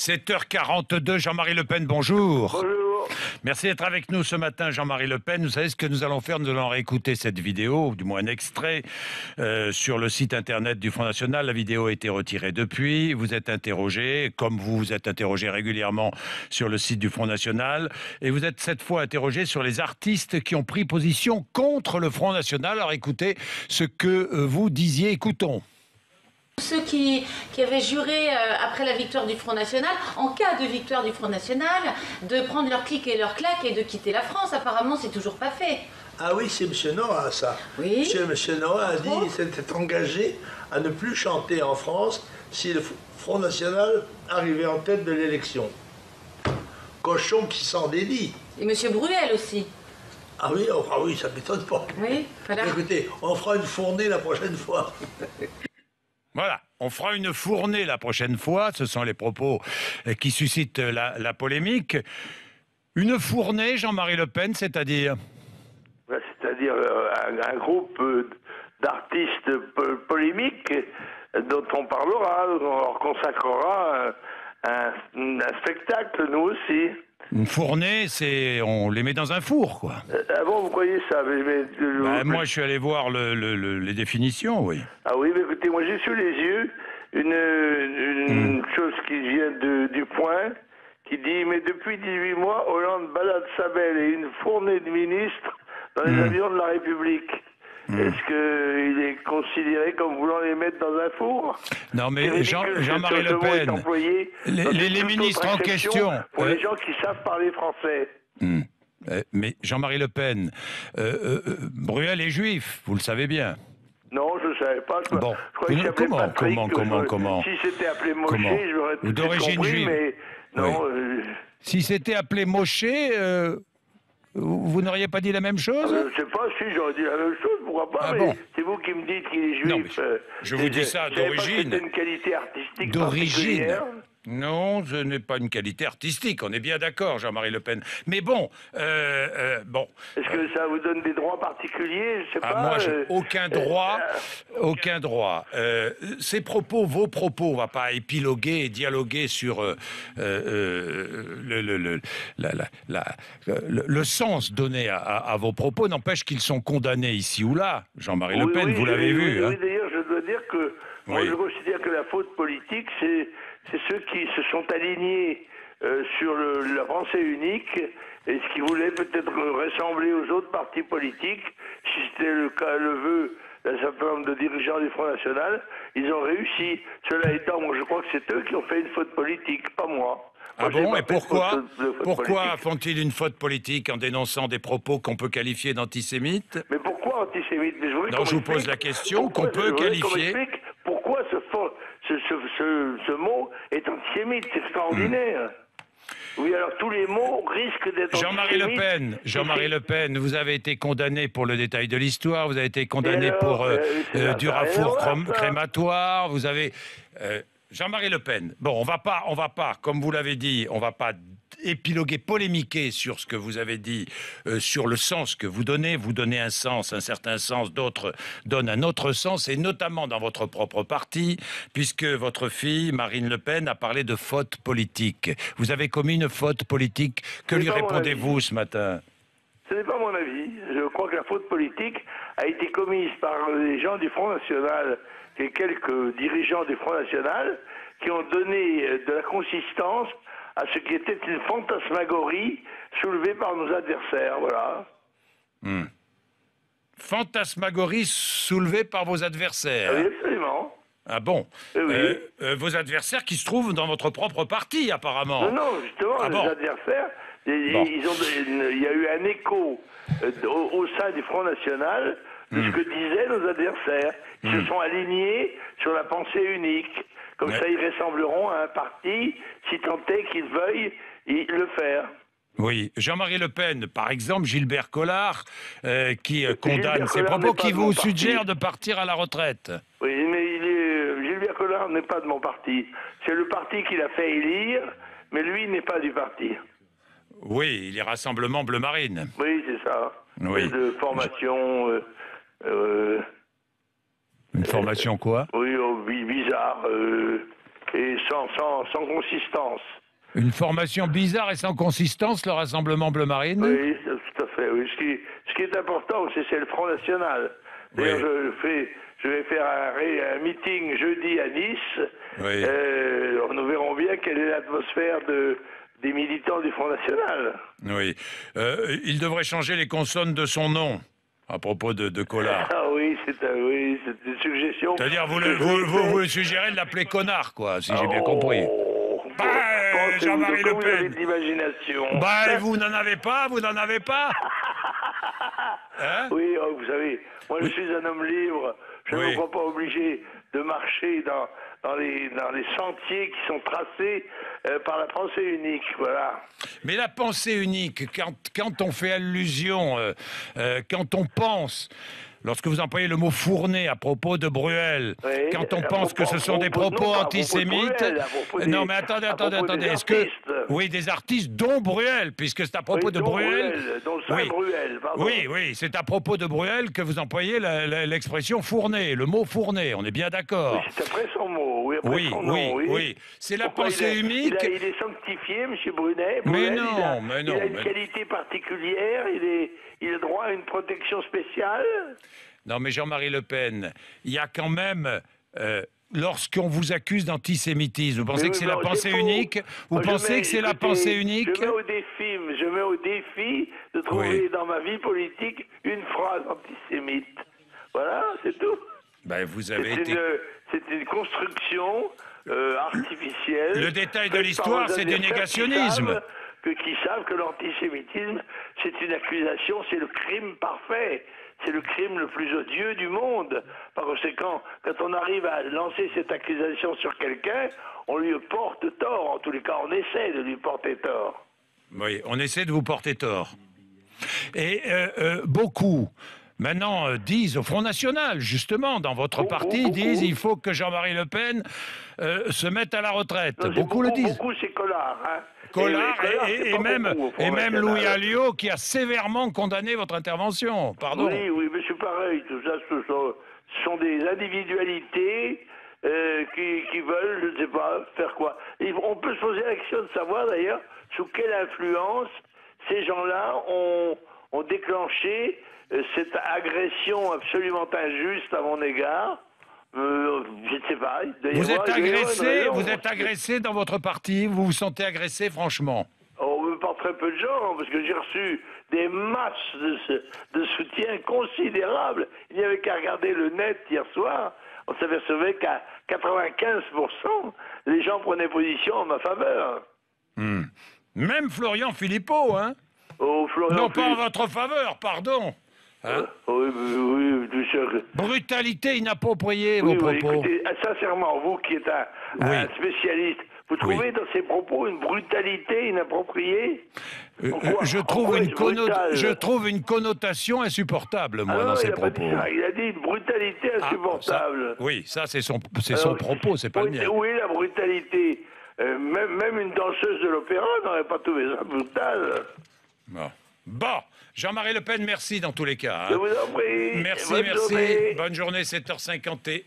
7h42, Jean-Marie Le Pen, bonjour. Bonjour. Merci d'être avec nous ce matin, Jean-Marie Le Pen. Vous savez ce que nous allons faire? Nous allons réécouter cette vidéo, ou du moins un extrait, sur le site internet du Front National. La vidéo a été retirée depuis. Vous êtes interrogé, comme vous êtes interrogé régulièrement sur le site du Front National. Et vous êtes cette fois interrogé sur les artistes qui ont pris position contre le Front National. Alors écoutez ce que vous disiez. Écoutons. Ceux qui avaient juré après la victoire du Front National, en cas de victoire du Front National, de prendre leur clic et leur claque et de quitter la France. Apparemment, c'est toujours pas fait. Ah oui, c'est M. Noah, ça. Oui. Monsieur Noah a dit qu'il s'était engagé à ne plus chanter en France si le Front National arrivait en tête de l'élection. Cochon qui s'en dédie. Et M. Bruel aussi. Ah oui, ça ne m'étonne pas. Oui, voilà. Écoutez, on fera une fournée la prochaine fois. Voilà, on fera une fournée la prochaine fois. Ce sont les propos qui suscitent la polémique. Une fournée, Jean-Marie Le Pen, c'est-à-dire? C'est-à-dire un groupe d'artistes polémiques dont on parlera, on leur consacrera un spectacle, nous aussi. Une fournée, on les met dans un four, quoi. Ah bon, vous croyez ça? Moi, je suis allé voir les définitions, oui. Ah oui, mais écoutez, moi j'ai sous les yeux une chose qui vient du Point, qui dit « Mais depuis 18 mois, Hollande balade sa belle et une fournée de ministres dans les avions de la République. Est-ce qu'il est considéré comme voulant les mettre dans un four? Non, mais Jean-Marie Le Pen, les ministres en question... Pour les gens qui savent parler français. Mais Jean-Marie Le Pen, Bruel est juif, vous le savez bien. Non, je ne savais pas. Bon, comment Si c'était appelé Moshe, j'aurais tout d'origine compris, juive. Mais non. Oui. Si c'était appelé Moshe, vous n'auriez pas dit la même chose? Je ne sais pas si j'aurais dit la même chose, pourquoi pas, ah mais bon. c'est vous qui me dites qu'il est juif. Non, je vous dis ça d'origine. C'est une qualité artistique d'origine. particulière. Non, ce n'est pas une qualité artistique, on est bien d'accord, Jean-Marie Le Pen. Mais bon, Est-ce que ça vous donne des droits particuliers? Je sais pas. Moi, j'ai aucun droit, aucun droit. Ces propos, vos propos, on ne va pas épiloguer et dialoguer sur le sens donné à vos propos, n'empêche qu'ils sont condamnés ici ou là. Jean-Marie Le Pen, vous l'avez vu. Oui, d'ailleurs, je dois dire que moi, je considère que la faute politique, c'est ceux qui se sont alignés sur la pensée unique et ce qui voulait peut-être ressembler aux autres partis politiques. Si c'était le cas, le vœu d'un certain nombre de dirigeants du Front National, ils ont réussi. Cela étant, moi, je crois que c'est eux qui ont fait une faute politique, pas moi. Ah bon, et pourquoi font-ils une faute politique en dénonçant des propos qu'on peut qualifier d'antisémites? Mais pourquoi antisémites? Je vous pose la question qu'on peut qualifier. Pourquoi ce mot est antisémite? C'est extraordinaire. Oui, alors tous les mots risquent d'être antisémites. Jean-Marie Le Pen, vous avez été condamné pour le détail de l'histoire, vous avez été condamné pour du rafour crématoire, vous avez... Jean-Marie Le Pen, bon, on va pas, comme vous l'avez dit, on va pas épiloguer, polémiquer sur ce que vous avez dit, sur le sens que vous donnez un sens, un certain sens, d'autres donnent un autre sens, et notamment dans votre propre parti, puisque votre fille, Marine Le Pen, a parlé de faute politique. Vous avez commis une faute politique, que lui répondez-vous ce matin? Ce n'est pas mon avis. Je crois que la faute politique a été commise par les gens du Front National et quelques dirigeants du Front National qui ont donné de la consistance à ce qui était une fantasmagorie soulevée par nos adversaires, voilà. Fantasmagorie soulevée par vos adversaires? Oui, absolument. Ah bon? Oui. Vos adversaires qui se trouvent dans votre propre parti, apparemment. Non, justement, les adversaires, il y a eu un écho au sein du Front National de ce que disaient nos adversaires. Ils se sont alignés sur la pensée unique. Comme ça, ils ressembleront à un parti, si tant est qu'ils veuillent le faire. Oui, Jean-Marie Le Pen, par exemple, Gilbert Collard, qui condamne ces propos, qui vous suggère de partir à la retraite. Oui, mais Gilbert Collard n'est pas de mon parti. C'est le parti qui l'a fait élire, mais lui n'est pas du parti. Oui, il est Rassemblement Bleu Marine. Oui, c'est ça. Oui. De formation... Une formation quoi? Oui, bizarre. et sans consistance. Une formation bizarre et sans consistance, le Rassemblement Bleu Marine? Oui, tout à fait. Oui. Ce qui est important, c'est le Front National. D'ailleurs, Oui. je vais faire un meeting jeudi à Nice. Oui. Nous verrons bien quelle est l'atmosphère des militants du Front National. Oui. Il devrait changer les consonnes de son nom, à propos de Collard. Ah oui, c'est une suggestion. C'est-à-dire, vous suggérez de l'appeler connard, quoi, si j'ai bien compris. Jean-Marie Le Vous avez Pen. de l'imagination. Et vous n'en avez pas? Vous n'en avez pas? Hein? Oui, vous savez, moi je suis un homme libre. Je ne me crois pas obligé de marcher dans les sentiers qui sont tracés par la pensée unique, voilà. Mais la pensée unique, quand on fait allusion, quand on pense, lorsque vous employez le mot fourné à propos de Bruel, quand on pense que ce sont des propos antisémites... Non, mais attendez. Est-ce que... Oui, des artistes, dont Bruel, puisque c'est à propos de Bruel... Bruel, pardon. Oui, c'est à propos de Bruel que vous employez l'expression fourné, le mot fourné, on est bien d'accord. Oui, c'est après son mot, oui. C'est la pensée unique... Il est sanctifié, M. Brunet. Mais non. Il a une qualité particulière, il a droit à une protection spéciale. Non, mais Jean-Marie Le Pen, il y a quand même... lorsqu'on vous accuse d'antisémitisme, vous pensez que c'est la pensée unique? Vous pensez que c'est la pensée unique? Je mets au défi de trouver dans ma vie politique une phrase antisémite. Voilà, c'est tout. Vous avez été... C'est une construction artificielle. Le détail de l'histoire, c'est du négationnisme. Qui savent que l'antisémitisme, c'est une accusation, c'est le crime parfait. C'est le crime le plus odieux du monde. Par conséquent, quand on arrive à lancer cette accusation sur quelqu'un, on lui porte tort. En tous les cas, on essaie de lui porter tort. Oui, on essaie de vous porter tort. Et beaucoup, maintenant, disent au Front National, justement, dans votre parti, disent il faut que Jean-Marie Le Pen se mette à la retraite. Beaucoup le disent. Beaucoup, c'est Collard, hein. Collard et même Louis Alliot qui a sévèrement condamné votre intervention. Pardon. Oui, mais c'est pareil. Tout ça, ce sont des individualités qui veulent, je ne sais pas, faire quoi. On peut se poser la question de savoir d'ailleurs sous quelle influence ces gens-là ont déclenché cette agression absolument injuste à mon égard. Je ne sais pas. Vous êtes agressé dans votre parti? Vous vous sentez agressé, franchement? Par très peu de gens, parce que j'ai reçu des masses de soutien considérables. Il n'y avait qu'à regarder le net hier soir. On s'apercevait qu'à 95%, les gens prenaient position en ma faveur. Même Florian Philippot, hein? Non, pas en votre faveur, pardon. Hein? Oui, tout sûr. Brutalité inappropriée, vos propos. Écoutez, sincèrement, vous qui êtes un spécialiste, vous trouvez dans ces propos une brutalité inappropriée? Je trouve une connotation insupportable, moi, dans ces propos. Il a dit une brutalité insupportable. Ça c'est son propos, c'est pas le mien. Où est la brutalité? Même une danseuse de l'opéra n'aurait pas trouvé ça brutal. Bon, Jean-Marie Le Pen, merci dans tous les cas. Je vous en prie. Merci. Bonne journée, 7h51.